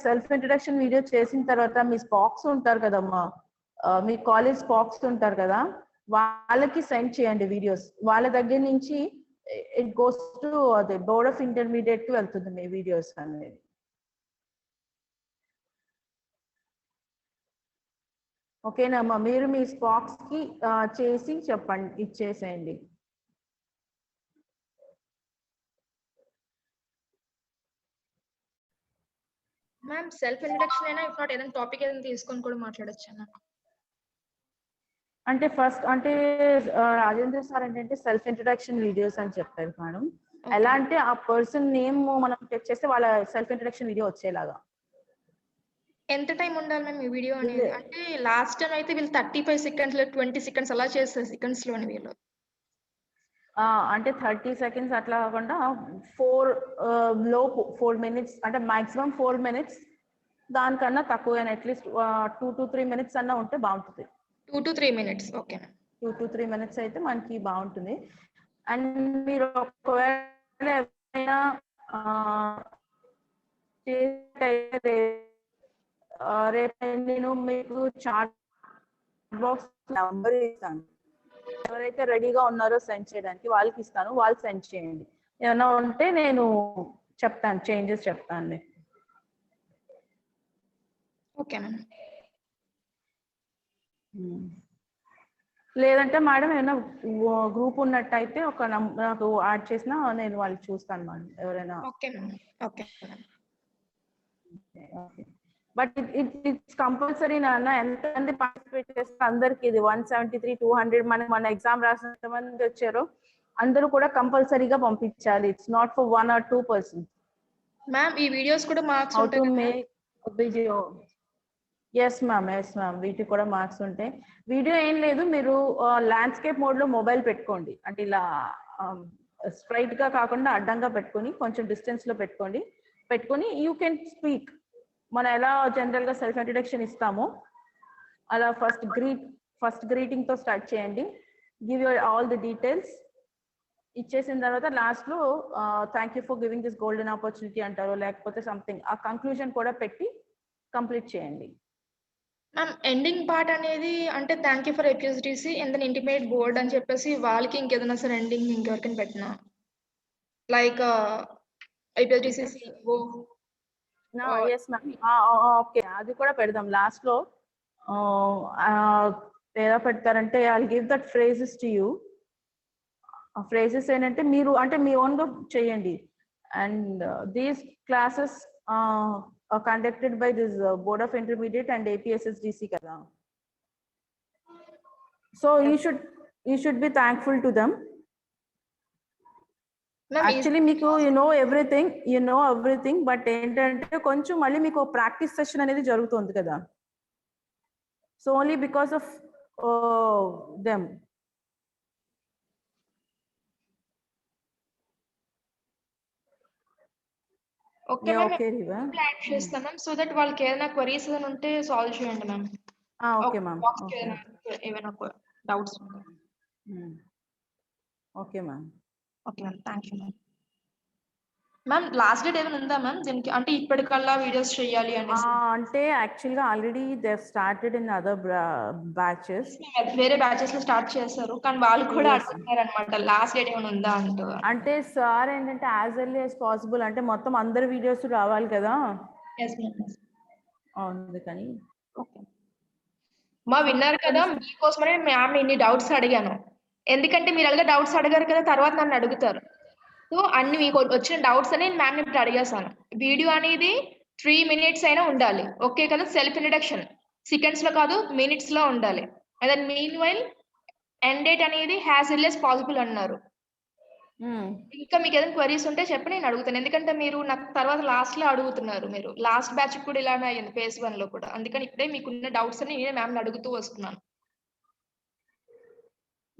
సెల్ఫ్ ఇంట్రొడక్షన్ వీడియో చేసిన తర్వాత మీ స్పాక్స్ ఉంటారు కదమ్మా, మీ కాలేజ్ స్పాక్స్ ఉంటారు కదా, వాళ్ళకి సెండ్ చేయండి వీడియోస్. వాళ్ళ దగ్గర నుంచి ఇట్ గోస్ టు అదే బోర్డ్ ఆఫ్ ఇంటర్మీడియట్ కి వెళ్తుంది మీ వీడియోస్ అనేది. ఓకేనమ్మా, మీరు మీ స్పాక్స్ కి చేసి చెప్పండి, ఇచ్చేసేయండి. మ్యామ్ సెల్ఫ్ ఇంట్రడక్షన్ అయినా ఇఫ్ నాట్ ఏదైనా టాపిక్ ఏదైనా తీసుకొని కూడా మాట్లాడొచ్చు మ్యామ్. అంటే ఫస్ట్ అంటే రాజేంద్ర సార్ ఏంటంటే సెల్ఫ్ ఇంట్రడక్షన్ వీడియోస్ అని చెప్పారు మేడం. ఎలా అంటే ఆ పర్సన్ నేమ్ మనం టెక్ చేస్తే వాళ్ళ సెల్ఫ్ ఇంట్రడక్షన్ వీడియో వచ్చేలాగా. ఎంత టైం ఉండాలి మ్యామ్ ఈ వీడియో అనేది? అంటే లాస్ట్ టైం అయితే వీళ్ళు 35 సెకండ్స్ 20 సెకండ్స్ అలా చేస్తారు సెకండ్స్ లోని వీళ్ళు. అంటే 30 సెకండ్స్ అట్లా కాకుండా 4 minutes అంటే మాక్సిమం 4 minutes, దానికన్నా తక్కువ అట్లీస్ట్ 2 to 3 minutes అన్నా ఉంటే బాగుంటుంది. 2 to 3 minutes. Okay 2 to 3 minutes అయితే మనకి బాగుంటుంది. అండ్ మీరు ఒకవేళ ఎవరైనా రేపు నేను మీకు చాట్ బాక్స్ నంబర్ ఇస్తాను. ఎవరైతే రెడీగా ఉన్నారో సెండ్ చేయడానికి వాళ్ళకి ఇస్తాను, వాళ్ళు సెండ్ చేయండి. ఏమైనా ఉంటే నేను చెప్తాను, చేంజెస్ చెప్తాను. Okay ma'am. లేదంటే మేడం ఏమైనా గ్రూప్ ఉన్నట్టయితే నాకు యాడ్ చేసినా నేను వాళ్ళకి చూస్తాను మేడం ఎవరైనా. Okay ma'am. Okay but it's compulsory నాన్న. ఎంతమంది పార్టిసిపేట్ చేస్తే అందరికి ఇది 173, 200 మన ఎగ్జామ్ రాసిన ఎంతమంది వచ్చారో అందరూ కూడా కంపల్సరీగా పంపించాలి. It's not for 1 or 2 persons. Ma'am ఈ వీడియోస్ కూడా మార్క్స్ ఉంటాయి కదా? వీడియో ఎస్ మ్యామ్, వీటికి కూడా మార్క్స్ ఉంటాయి. వీడియో ఏం లేదు, మీరు ల్యాండ్స్కేప్ మోడ్ లో మొబైల్ పెట్టుకోండి. అంటే ఇలా స్ట్రైట్ గా కాకుండా అడ్డంగా పెట్టుకొని కొంచెం డిస్టెన్స్ లో పెట్టుకొని యూ కెన్ స్పీక్. మనం ఎలా జనరల్ గా సెల్ఫ్ ఇంట్రడక్షన్ ఇస్తామో అలా ఫస్ట్ గ్రీటింగ్ తో స్టార్ట్ చేయండి. Give your all the details. ఇచ్చేసిన తర్వాత లాస్ట్ లో thank you for giving this golden opportunity అంటారో లేకపోతే సంథింగ్ ఆ కంక్లూజన్ కూడా పెట్టి కంప్లీట్ చేయండి. మ్యామ్ ఎండింగ్ పార్ట్ అనేది అంటే thank you for APSDC and then intimate board అని చెప్పేసి వాళ్ళకి ఇంకేదైనా సరే ఎండింగ్ ఇంకెవరికైనా పెట్టినా like APSDC CEO. Yes ma'am, okay అది కూడా పెడదాం లాస్ట్ లో. ఎలా పెడతారంటే I give that phrases to you. ఆ ఫ్రేజెస్ ఏంటంటే మీరు అంటే మీ ఓన్ గా చేయండి. And these classes conducted by this Board of Intermediate and APSSDC kada. So you should be thankful to them. Actually meeku you know everything but entante koncham malli meeku practice session anedi jarugutundi kada. So only because of them. Okay ma'am, plan చేస్తాం ma'am so that వాళ్ళకి ఏదైనా queries ఏదైనా ఉంటే solve చేయండి ma'am. Okay ma'am, ఏమైనా doubts okay ma'am. Okay ma'am, thank you ma'am. Ma'am last date ఏమైనా ఉందా ma'am దీనికి? అంటే ఇప్పటికల్లా వీడియోస్ చేయాలి అనేసి. అంటే యాక్చువల్ గా already they started in other batches. వేరే బ్యాచెస్ లో స్టార్ట్ చేశారు కానీ వాళ్ళు కూడా అడుగుతున్నారు అనమాట లాస్ట్ డేట్ ఏమైనా ఉందా అంటూ. అంటే సార్ ఏంటంటే యాజ్ ఎర్లీ యాజ్ పాసిబుల్ అంటే మొత్తం అందరి వీడియోస్ రావాలి కదా, అందుకని. ఓకే మా విన్నారు కదా, మీకోసమనే మ్యామ్ ఇన్ని డౌట్స్ అడిగాను. ఎందుకంటే మీరు అలాగే డౌట్స్ అడిగారు కదా, తర్వాత నన్ను అడుగుతారు. సో అన్ని మీకు వచ్చిన డౌట్స్ అని మ్యామ్ ఇప్పుడు అడిగేసాను. వీడియో అనేది 3 minutes అయినా ఉండాలి, ఓకే కదా? సెల్ఫ్ ఇంట్రడక్షన్ సెకండ్స్ లో కాదు మినిట్స్ లో ఉండాలి. And then meanwhile end date అనేది హ్యాస్ ఎర్లీ యాజ్ పాసిబుల్ అన్నారు. ఇంకా మీకు ఏదైనా క్వరీస్ ఉంటే చెప్పి నేను అడుగుతాను. ఎందుకంటే మీరు నాకు తర్వాత లాస్ట్ లో అడుగుతున్నారు. మీరు లాస్ట్ బ్యాచ్ కూడా ఇలానే అయ్యింది phase 1 లో కూడా. అందుకని ఇప్పుడే మీకున్న డౌట్స్ అని నేనే మ్యామ్ అడుగుతూ వస్తున్నాను.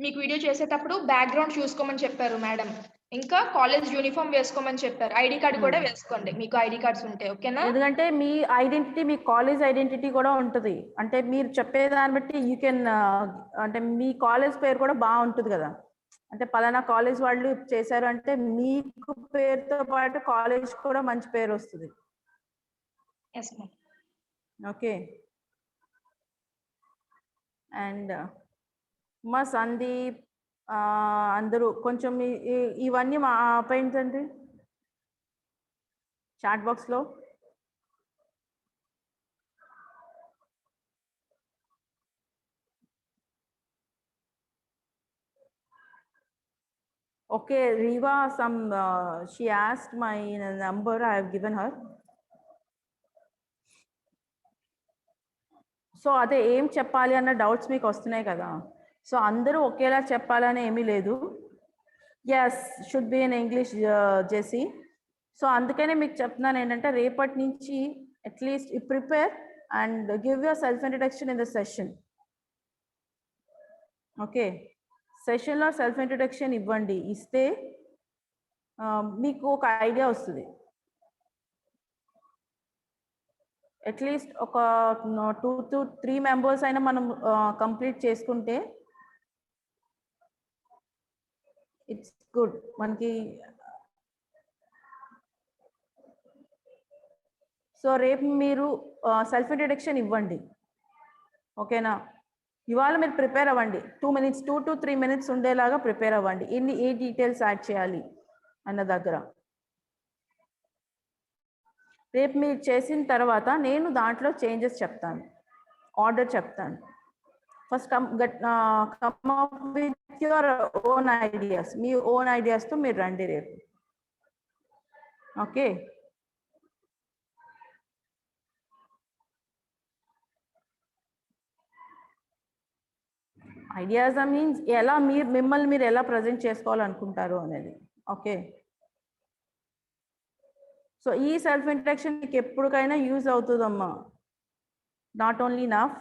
మీకు వీడియో చేసేటప్పుడు బ్యాక్గ్రౌండ్ చూసుకోమని చెప్పారు మేడం. ఇంకా కాలేజ్ యూనిఫామ్ వేసుకోమని చెప్పారు. ఐడి కార్డ్ కూడా వేసుకోండి మీకు ఐడి కార్డ్స్ ఉంటే, ఓకేనా? ఎందుకంటే మీ ఐడెంటిటీ, మీ కాలేజ్ ఐడెంటిటీ కూడా ఉంటుంది. అంటే మీరు చెప్పేదాన్ని బట్టి యూ కెన్, అంటే మీ కాలేజ్ పేరు కూడా బాగుంటుంది కదా. అంటే పలానా కాలేజ్ వాళ్ళు చేశారు అంటే మీకు పేరుతో పాటు కాలేజ్ కూడా మంచి పేరు వస్తుంది. Yes ma'am. ఓకే. అండ్ మా సందీప్ అందరూ కొంచెం ఇవన్నీ మా ఆపేంటండి చాట్ బాక్స్లో. Okay, Riva, she asked my number, I have given her. So అదే ఏం చెప్పాలి అన్న డౌట్స్ మీకు వస్తున్నాయి కదా. సో అందరూ ఒకేలా చెప్పాలని ఏమీ లేదు. Yes, should be in English జెసి. సో అందుకనే మీకు చెప్తున్నాను ఏంటంటే రేపటి నుంచి at least prepare and give yourself introduction in the session. Okay, సెషన్లో సెల్ఫ్ ఇంట్రడక్షన్ ఇవ్వండి. ఇస్తే మీకు ఒక ఐడియా వస్తుంది. అట్లీస్ట్ ఒక 2 to 3 మెంబర్స్ అయినా మనం కంప్లీట్ చేసుకుంటే ఇట్స్ గుడ్ మనకి. సో రేపు మీరు సెల్ఫ్ ఇంట్రడక్షన్ ఇవ్వండి, ఓకేనా? ఇవాళ మీరు ప్రిపేర్ అవ్వండి. 2 to 3 minutes ఉండేలాగా ప్రిపేర్ అవ్వండి. ఏ డీటెయిల్స్ యాడ్ చేయాలి అన్న దగ్గర. రేపు మీరు చేసిన తర్వాత నేను దాంట్లో చేంజెస్ చెప్తాను, ఆర్డర్ చెప్తాను. First come up with your own ideas. మీ ఓన్ ఐడియాస్తో మీరు రండి రేపు. ఓకే, ఐడియాస్ మీన్స్ ఎలా మిమ్మల్ని మీరు ఎలా ప్రజెంట్ చేసుకోవాలనుకుంటారు అనేది. ఓకే, సో ఈ సెల్ఫ్ ఇంట్రడక్షన్ మీకు ఎప్పటికైనా యూజ్ అవుతుందమ్మా. నాట్ ఓన్లీ నఫ్,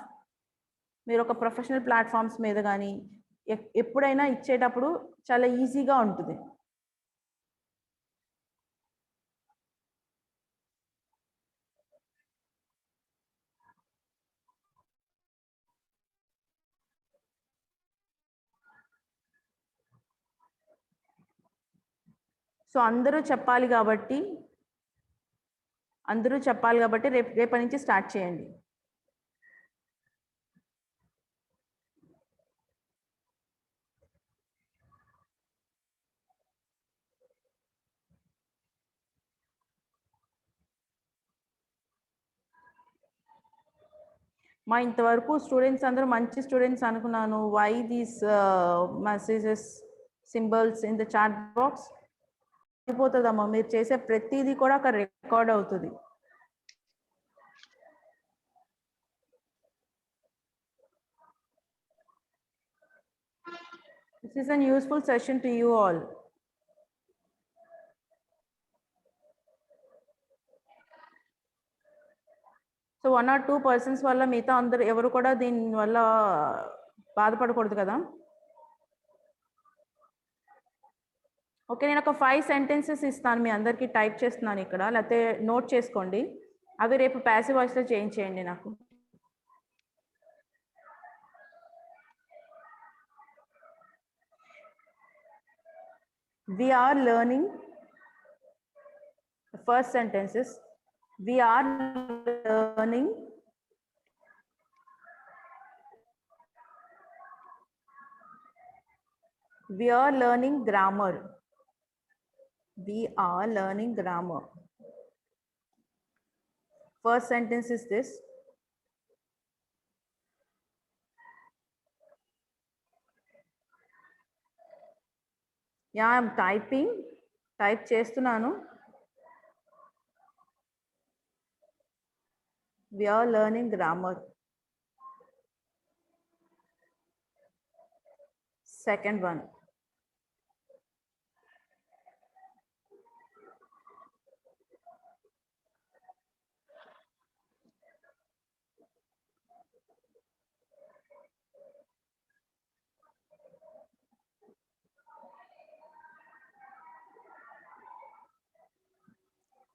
మీరు ఒక ప్రొఫెషనల్ ప్లాట్ఫామ్స్ మీద కానీ ఎప్పుడైనా ఇచ్చేటప్పుడు చాలా ఈజీగా ఉంటుంది. సో అందరూ చెప్పాలి కాబట్టి రేపటి నుంచి స్టార్ట్ చేయండి. మా ఇంతవరకు స్టూడెంట్స్ అందరూ మంచి స్టూడెంట్స్ అనుకున్నాను. Why these messages symbols in the chat box అయిపోతుందమ్మా. మీరు చేసే ప్రతిదీ కూడా అక్కడ రికార్డ్ అవుతుంది. This is an useful session to you all. So 1 or 2 persons వల్ల మిగతా అందరూ ఎవరు కూడా దీని వల్ల బాధపడకూడదు కదా. ఓకే, నేను ఒక 5 sentences ఇస్తాను, మీ అందరికీ టైప్ చేస్తున్నాను ఇక్కడ, లేకపోతే నోట్ చేసుకోండి. అవి రేపు ప్యాసివ్ వాయిస్లో చేయించేయండి నాకు. We are learning, the first sentence is, we are learning grammar. We are learning grammar. First sentence is this. Yeah, I'm typing. Type చేస్తున్నాను. We are learning grammar. Second one.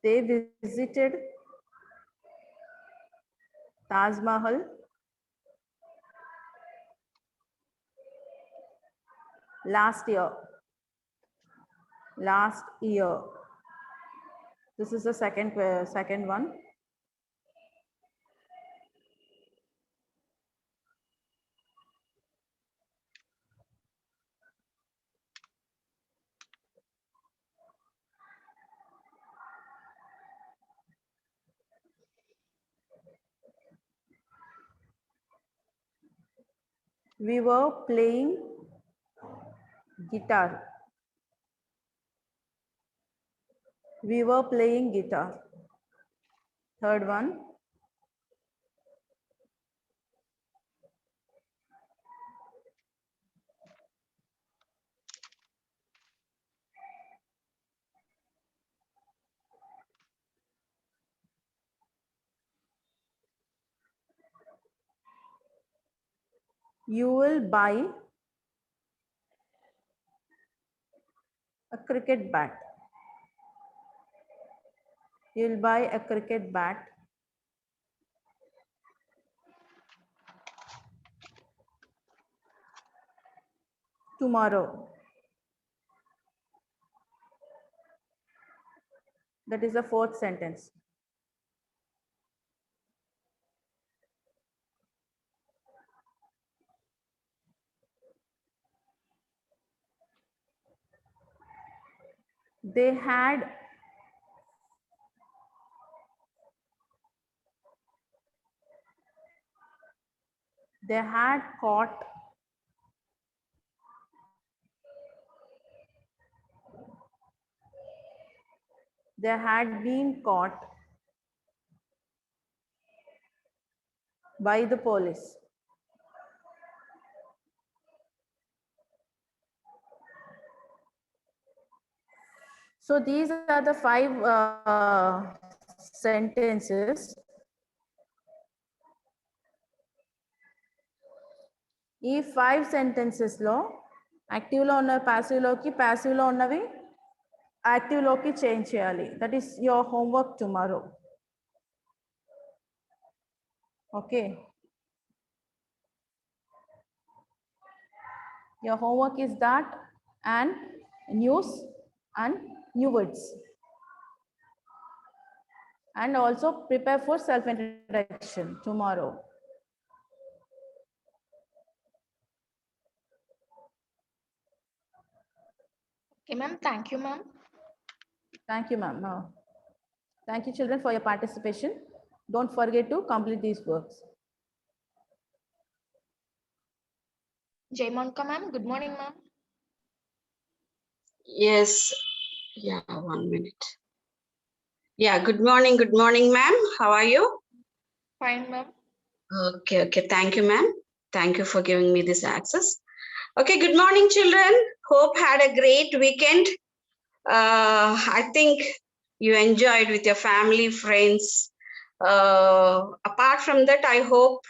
they visited Taj Mahal last year. This is the second one. We were playing guitar. We were playing guitar. Third one. You will buy a cricket bat. You'll buy a cricket bat. Tomorrow. That is the fourth sentence. They had caught been caught by the police. So these are the 5 sentences. ఈ 5 sentences లో active లో ఉన్న passive లోకి, passive లో ఉన్నవి active లోకి change చేయాలి. That is your homework tomorrow. Okay, your homework is that and news and new words, and also prepare for self introduction tomorrow. Okay, ma'am. Thank you, ma'am. Thank you, ma'am. Thank you, children, for your participation. Don't forget to complete these works. Jay Monica, ma'am. Good morning, ma'am. Yes. Yeah, 1 minute. Yeah, good morning, ma'am. How are you? Fine, ma'am. Okay. Thank you, ma'am. Thank you for giving me this access. Okay, good morning, children. Hope had a great weekend. I think you enjoyed with your family, friends. Apart from that, I hope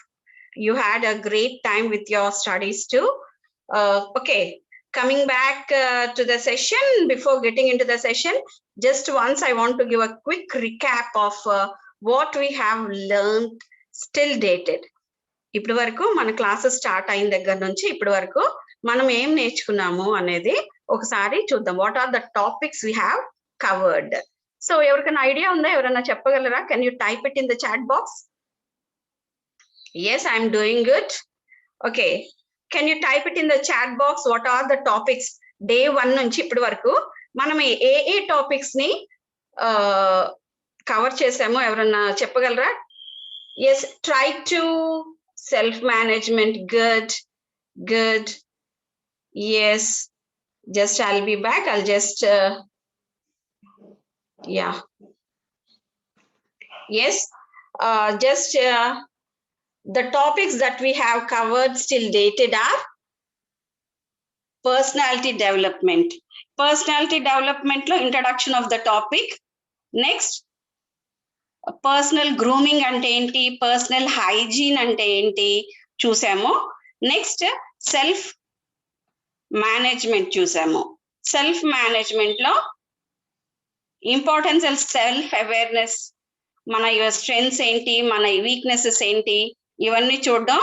you had a great time with your studies too. Okay, coming back to the session, before getting into the session, just once I want to give a quick recap of what we have learned still dated. ఇప్పటి వరకు మన classes start అయిన దగ్గర నుంచి ఇప్పటి వరకు మనం ఏం నేర్చుకున్నాము అనేది ఒకసారి చూద్దాం. What are the topics we have covered. So ఎవరికైనా ఐడియా ఉందా? ఎవరైనా చెప్పగలరా? Can you type it in the chat box? Yes, I'm doing good. Okay, can you type it in the chat box? What are the topics? Day 1 నుంచి ఇప్పటి వరకు మనం ఏ topics ని cover చేసామో ఎవరన్నా చెప్పగలరా? Yes, try to self management. Good. Yes, just I'll be back. I'll just yeah. Yes, just the topics that we have covered still dated are personality development. Personality development lo introduction of the topic. Next, personal grooming ante enti, personal hygiene ante enti chusamo. Next, self management chusamo. Self management lo importance and self awareness, మన strengths ఏంటి, మన weaknesses ఏంటి, ఇవన్నీ చూడడం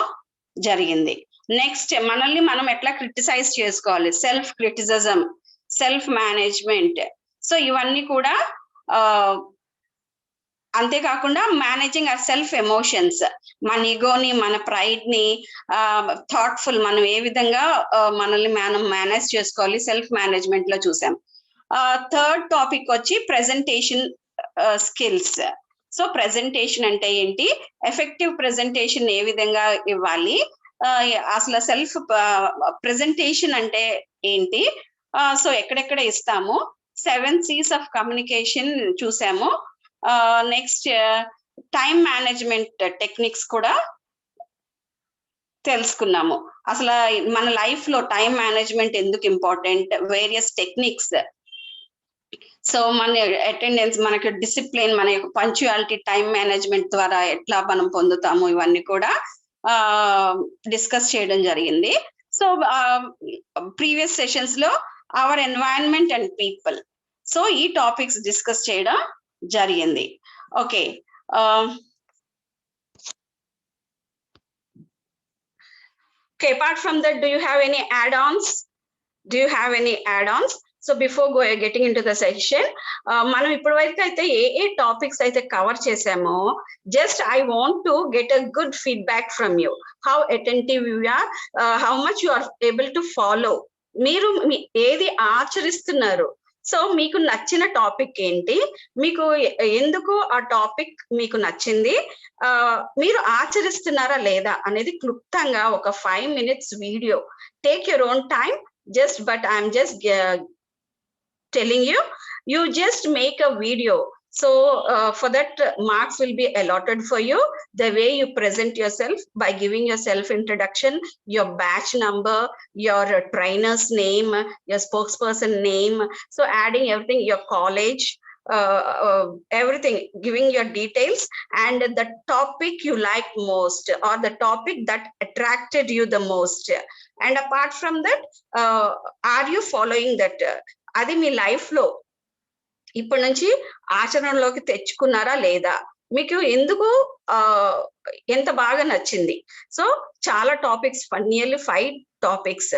జరిగింది. Next మనల్ని మనం ఎట్లా క్రిటిసైజ్ చేసుకోవాలి, self criticism, self management. So ఇవన్నీ కూడా అంతేకాకుండా మేనేజింగ్ అవర్ సెల్ఫ్ ఎమోషన్స్, మన ఈగోని, మన ప్రైడ్ ని, థాట్ఫుల్ మనం ఏ విధంగా మనల్ని మనం మేనేజ్ చేసుకోవాలి, సెల్ఫ్ మేనేజ్మెంట్ లో చూసాం. థర్డ్ టాపిక్ వచ్చి ప్రెజెంటేషన్ స్కిల్స్. సో ప్రెజెంటేషన్ అంటే ఏంటి, ఎఫెక్టివ్ ప్రెజెంటేషన్ ఏ విధంగా ఇవ్వాలి, అసలు సెల్ఫ్ ప్రెజెంటేషన్ అంటే ఏంటి, సో ఎక్కడెక్కడ ఇస్తాము, 7 C's ఆఫ్ కమ్యూనికేషన్ చూసాము. నెక్స్ట్ టైం మేనేజ్మెంట్ టెక్నిక్స్ కూడా తెలుసుకున్నాము. అసలు మన లైఫ్ లో టైం మేనేజ్మెంట్ ఎందుకు ఇంపార్టెంట్, వేరియస్ టెక్నిక్స్. సో మన అటెండెన్స్, మనకి డిసిప్లిన్, మన యొక్క పంక్చువాలిటీ టైం మేనేజ్మెంట్ ద్వారా ఎట్లా మనం పొందుతాము, ఇవన్నీ కూడా డిస్కస్ చేయడం జరిగింది. సో ప్రీవియస్ సెషన్స్ లో our environment and people, so ఈ టాపిక్స్ డిస్కస్ చేయడం జరిగింది. Okay, okay, apart from that, do you have any add-ons? Do you have any add-ons? So before getting into the session, మనం ఇప్పటి వరకు అయితే ఏ topics అయితే కవర్ చేసామో, just I want to get a good feedback from you, how attentive you are, how much you are able to follow, మీరు ఏది ఆచరిస్తున్నారు. So మీకు నచ్చిన టాపిక్ ఏంటి, మీకు ఎందుకు ఆ టాపిక్ మీకు నచ్చింది, మీరు ఆచరిస్తున్నారా లేదా అనేది క్లుప్తంగా ఒక 5 minutes video, take your own time, just but I'm just telling you, you just make a video. So for that, marks will be allotted for you, the way you present yourself by giving your self introduction, your batch number, your trainer's name, your spokesperson name, so adding everything, your college, everything, giving your details and the topic you like most or the topic that attracted you the most. And apart from that, are you following that? అది మీ life లో ఇప్పటి నుంచి ఆచరణలోకి తెచ్చుకున్నారా లేదా, మీకు ఎందుకు ఎంత బాగా నచ్చింది. సో చాలా టాపిక్స్, నియర్లీ 5 topics